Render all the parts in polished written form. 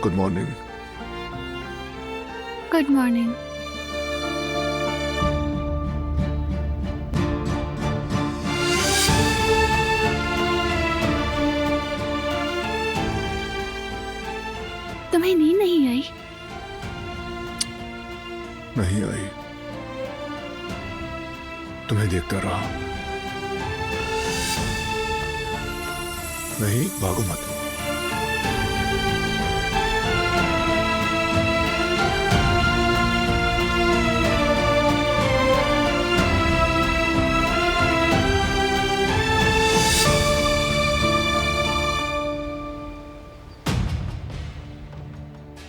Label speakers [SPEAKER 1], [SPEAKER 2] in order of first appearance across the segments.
[SPEAKER 1] Good morning.
[SPEAKER 2] Good morning. तुम्हें नींद नहीं आई?
[SPEAKER 1] नहीं आई, तुम्हें देखता रहा। नहीं, भागो मत।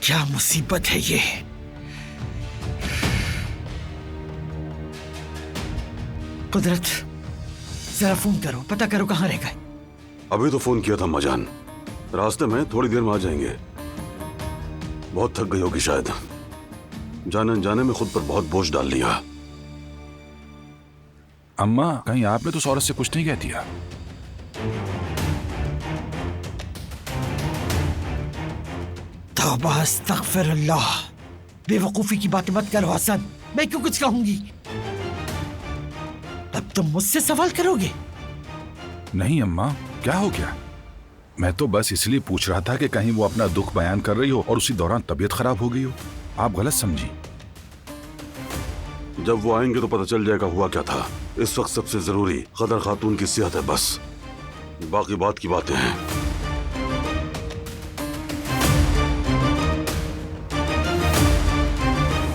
[SPEAKER 3] क्या मुसीबत है ये? कुदरत, जरा फोन करो, पता करो कहाँ रह गए।
[SPEAKER 4] अभी तो फोन किया था मजान, रास्ते में, थोड़ी देर में आ जाएंगे। बहुत थक गई होगी शायद, जाने अनजाने में खुद पर बहुत बोझ डाल लिया।
[SPEAKER 5] अम्मा, कहीं आपने तो सौरभ से कुछ नहीं कह दिया?
[SPEAKER 3] तौबा अस्तगफिरुल्लाह, बेवकूफी की बातें मत करो हसन, मैं क्यों कुछ कहूंगी? अब तुम मुझसे सवाल करोगे?
[SPEAKER 5] नहीं अम्मा, क्या हो गया? मैं तो बस इसलिए पूछ रहा था कि कहीं वो अपना दुख बयान कर रही हो और उसी दौरान तबीयत खराब हो गई हो। आप गलत समझी।
[SPEAKER 4] जब वो आएंगे तो पता चल जाएगा हुआ क्या था। इस वक्त सबसे जरूरी कदर खातून की सेहत है, बस बाकी बात की बातें हैं।